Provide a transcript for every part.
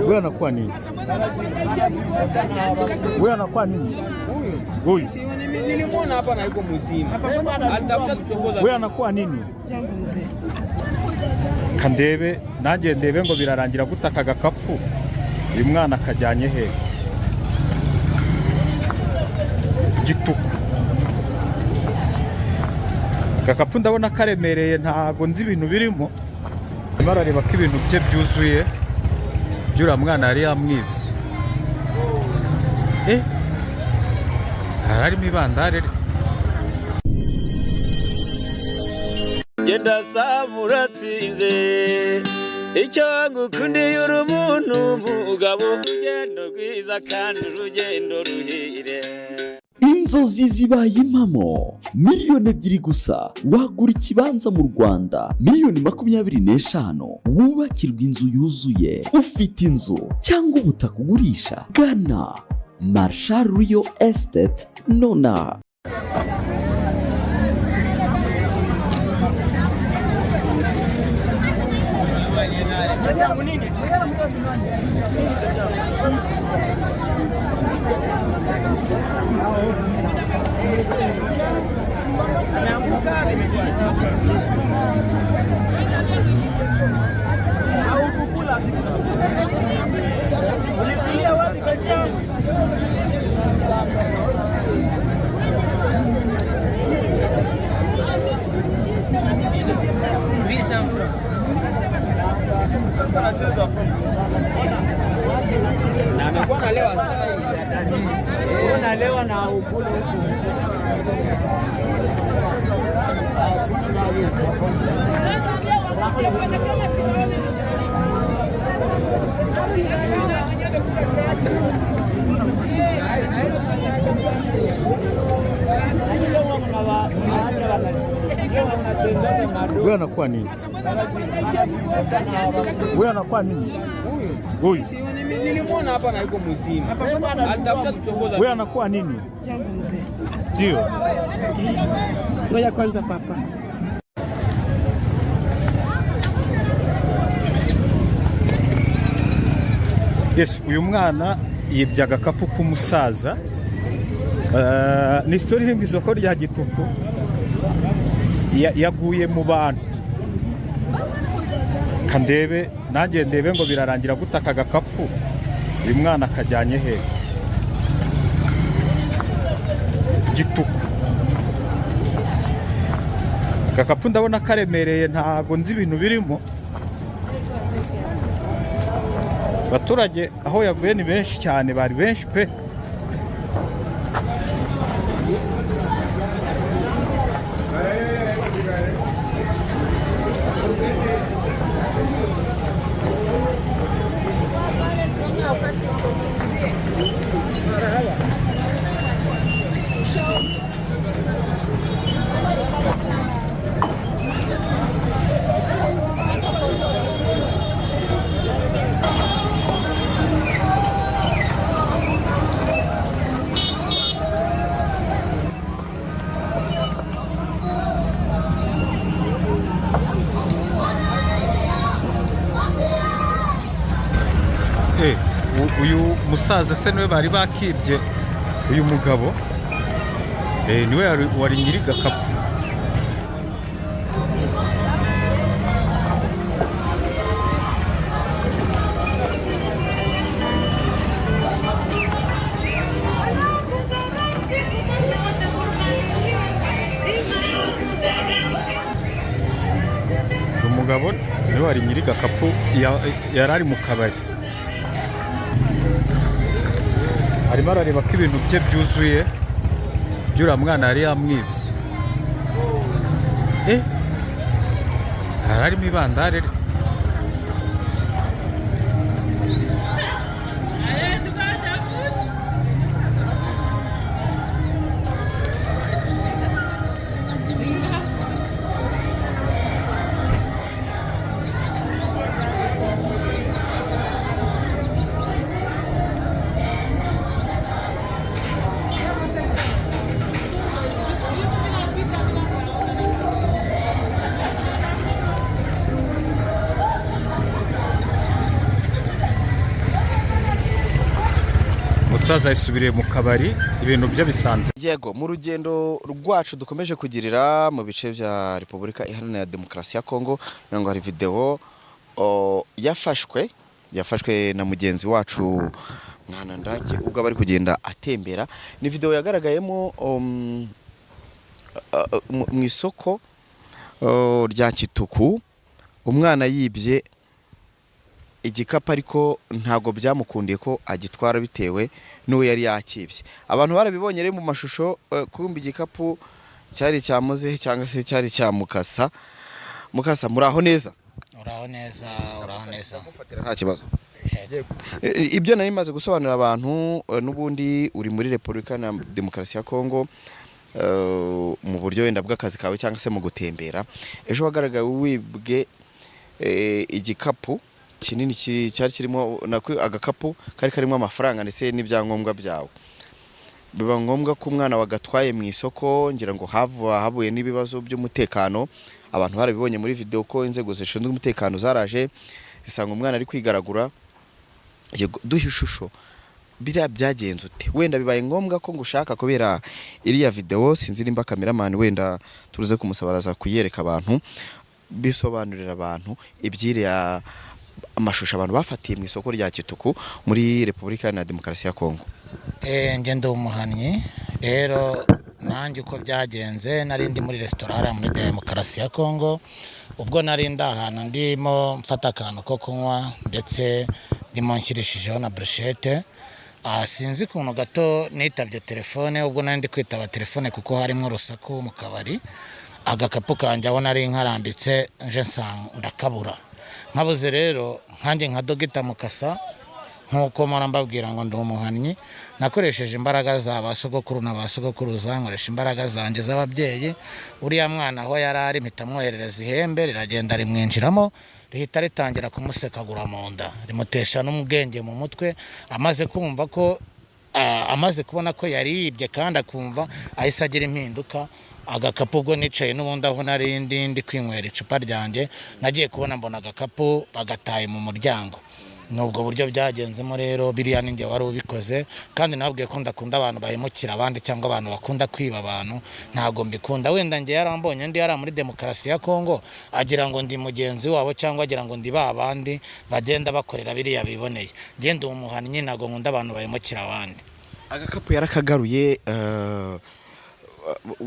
Wewe anakuwa nini? Wewe anakuwa nini? Huyu. Nilimwona hapa na yuko mzima. Alitafuta kuchokoza. Wewe anakuwa nini? Kandebe nanjye ndebe ngo birarangira gutaka gakapu. Uyu mwana akajyanye he? Gituku. Gakapu ndabona karemereye ntago nzi ibintu birimo. Marareba ko ibintu bye byuzuye. Byura mwana yari yamwibye. Harimo ibandare. Genda samuratsinze icyo ngukundiye uri umuntu mugabo urugendo rwiza kandi urugendo ruhire. Inzozi zibaye impamo miliyoni 2 gusa wagura ikibanza mu Rwanda miliyoni 25 wubakirwa inzu yuzuye. Ufite inzu cyangwa ubutaka ugurisha gana Marshal Real Estate nona. Na amekuwa nalewa na ukule huko. Wewe anakuwa nini? Wewe anakuwa nini? Huyu. Nilimwona hapa na yuko mzima. Alitafuta kuchokoza. Wewe anakuwa nini? Ndio. Ngoja kwanza papa. Yes, uyu mwana yibye agakapu k'umusaza. Ni story iri mu isoko rya Gituku. Yaguye mu bantu. Kandebe nanjye ndebe ngo birarangira gutaka agakapu. Uyu mwana akajyanye he? Gituku. Agakapu ndabona karemereye ntago nzi ibintu birimo. Abaturage aho yaguye ni benshi cyane, bari benshi pe. Uyu musaza se niwe bari bakibye uyu mugabo niwe wari nyiri gakapu. Umugabo niwe wari nyiri gakapu yarari mu kabari. Arimo arareba ko ibintu bye byuzuye. Byura mwana yari yamwibye. Harimo ibandare. umusaza yisubiriye mu kabari ibintu byo bisanze. Yego mu rugendo rwacu dukomeje kugirira mu bice bya Repubulika Iharanira Demokarasi ya Kongo ngo hari video yafashwe na mugenzi wacu Mwana Ndake ubwo bari kugenda atembera. Ni video yagaragayemo mu isoko rya Kituku, umwana yibye igikapu ariko ntago byamukundiye ko agitwara bitewe n'uwo yari yakibye. Abantu barabibonye rero mu mashusho kumba igikapu cyari cya Muzehe cyangwa se cyari cya Mukasa. Mukasa muraho neza? Uraho neza Mufatira nta kibazo. Ibyo nari maze gusobanurira abantu n'ubundi uri muri Repubulika na Demokarasi ya Kongo mu buryo wenda bw'akazi kawe cyangwa se mu gutembera. Ejo wagaragaye wibwe igikapu kinini cyari kirimo agakapu kari karimo amafaranga ndetse n'ibyangombwa byawe. Biba ngombwa ko umwana wagatwaye mu isoko, ngira ngo habuye n'ibibazo by'umutekano. Abantu barabibonye muri video ko inzego zishinzwe umutekano zaraje zisanga umwana ari kwigaragura. Duhe ishusho biriya byagenze ute? Wenda bibaye ngombwa ko ngushaka kubera iriya video, sinzi nimba cameraman wenda turuze kumusabaraza kuyereka abantu, bisobanurira abantu ibyiriya amashusho abantu bafatiye mu isoko rya Kituku muri Repubulika na Demokarasi ya Kongo. Nge ndi umuhannyi rero nanjye uko byagenze nari ndi muri restaurant muri Demokarasi ya Kongo, ubwo nari ndahana ndimo mfata akantu ko kunywa ndetse ndimo nshyirishijeho na brushette. Sinzi kuntu gato nitabye telefone, ubwo nari ndi kwitaba telefone kuko harimo urusaku mu kabari. Agakapu kanjye aho nari nkarambitse nje nsanga ndakabura. Nkabuze rero nkanjye nka Dogita Mukasa nkuko mpora mbabwira ngo ndi umuhannyi, nakoresheje imbaraga za basogokuru na basogokuruza, nkoresha imbaraga zanjye z'ababyeyi. Uriya mwana aho yari ari mpita mwoherereza ihembe riragenda rimwinjiramo, rihita ritangira kumusekagura mu nda, rimutesha n'ubwenge mu mutwe. Amaze kumva ko amaze kubona ko yari yibye kandi akumva ahise agira impinduka. Agakapu ubwo nicaye n'ubundi aho nari ndi kwinywera icupa ryanjye, nagiye kubona mbona agakapu bagataye mu muryango. Nubwo buryo byagenzemo rero, biriya ninjye wari ubikoze kandi nabwiye ko ndakunda abantu bahemukira abandi cyangwa abantu bakunda kwiba abantu, ntago mbikunda. Wenda nge yarambonye ndi yari muri Demokarasi ya Kongo agira ngo ndi mugenzi wabo cyangwa agira ngo ndi babandi bagenda bakorera biriya biboneye. Nge ndi umuhannyi, ntago nkunda abantu bahemukira abandi. Agakapu yarakagaruye,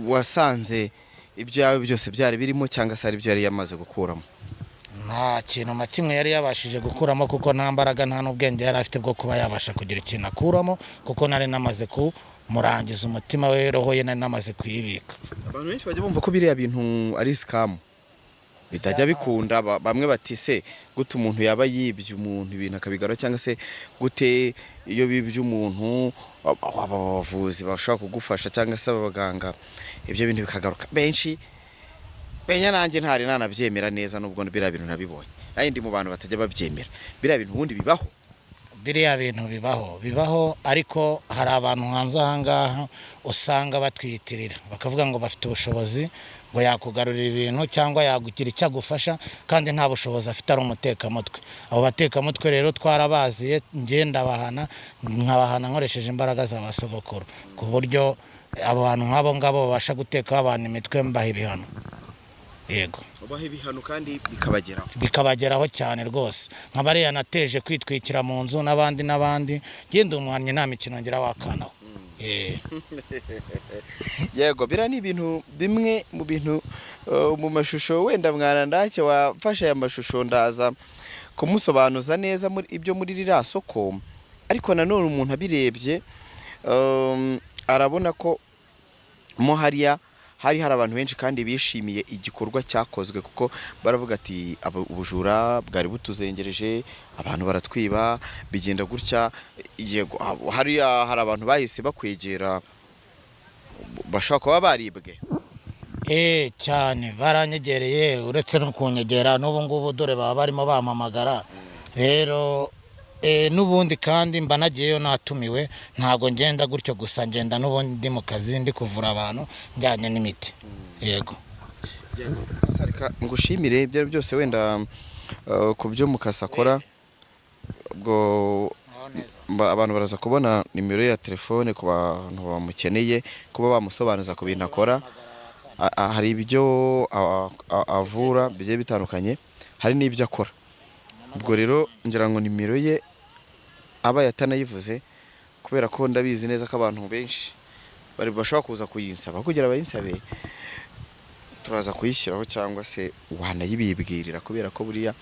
wasanze ibyawe byose byari birimo cyangwa se ari byo yari yamaze gukuramo? Nta kintu na kimwe yari yabashije gukuramo kuko nta mbaraga nta n'ubwenge yari afite bwo kuba yabasha kugira ikintu akuramo, kuko nari namaze kumurangiza umutima we, roho ye nari namaze kuyibika. Abantu benshi bajya bumva ko biriya bintu ari scam, bitajya bikunda. Bamwe bati se gute umuntu yaba yibye umuntu ibintu akabigaro, cyangwa se gute iyo bibye umuntu abavuzi bashaka kugufasha cyangwa se abaganga ibyo bintu bikagaruka. Benshi benya nanjye ntari nanabyemera neza, nubwo biriya bintu nabibonye. Naye ndi mu bantu batajya babyemera. Biriya bintu ubundi bibaho? Biriya bintu bibaho, ariko hari abantu hanze ahangaha usanga batwiyitirira bakavuga ngo bafite ubushobozi ngo yakugarurira ibintu cyangwa yagugira icyo agufasha kandi nta bushobozi afite, ari umutekamutwe. Abo batekamutwe rero twarabaziye, ngenda nkabahana nkoresheje imbaraga za basogokuru, ku buryo abo bantu nk'abo ngabo babasha guteka abantu imitwe, mbaha ibihano. Yego, ubaha ibihano kandi bikabageraho cyane rwose. Nk'abariya nateje kwitwikira mu nzu n'abandi genda umuhannyi nta mikino ngira wakanaho. Yego, bira ni ibintu bimwe mu bintu mu mashusho. Wenda Mwana Ndake wafashe aya mashusho ndaza kumusobanuza neza muri ibyo muri ririya soko, ariko nanone umuntu abirebye arabona ko mo hari abantu benshi kandi bishimiye igikorwa cyakozwe, kuko baravuga ati ubujura bwari butuzengereje, abantu baratwiba, bigenda gutya. Yego, hari abantu bahise bakwegera bashaka kuba baribwe. Cyane baranyegereye, uretse no kunyegera n'ubu ngubu dore baba barimo bampamagara rero. N'ubundi kandi mba nagiyeyo natumiwe, ntago ngenda gutyo gusa, ngenda n'ubundi ndi mu kazi ndi kuvura abantu njyanye n'imiti. Yego, Kasarika ngushimire ibyo byose wenda ku byo Mukasa akora. Ubwo abantu baraza kubona nimero ya telefone ku bantu bamukeneye kuba bamusobanuza ku bintu akora. Hari ibyo avura bigiye bitandukanye, hari n'ibyo akora. Ubwo rero ngira ngo nimero ye aba yatanayivuze kubera ko ndabizi neza ko abantu benshi bari bashobora kuza kuyinsaba, kugira bayinsabe turaza kuyishyiraho cyangwa se wanayibibwirira, kubera ko buriya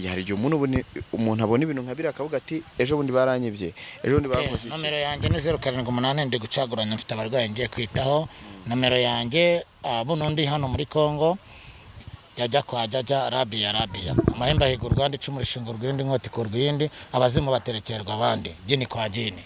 hari igihe umuntu abona ibintu nka biriya akavuga ati ejo bundi baranyibye, ejo bundi bakoze iki. Nomero yanjye ni 0788 ndi gucaguranya mfite abarwayi ngiye kwitaho. Nomero yanjye buno ndi hano muri Kongo jya kwa jya Rabia amahemba higurwa ndi 10 rishingo rw'indi nkoti ku rw'indi, abazimu baterekerwa abandi jini kwa jini.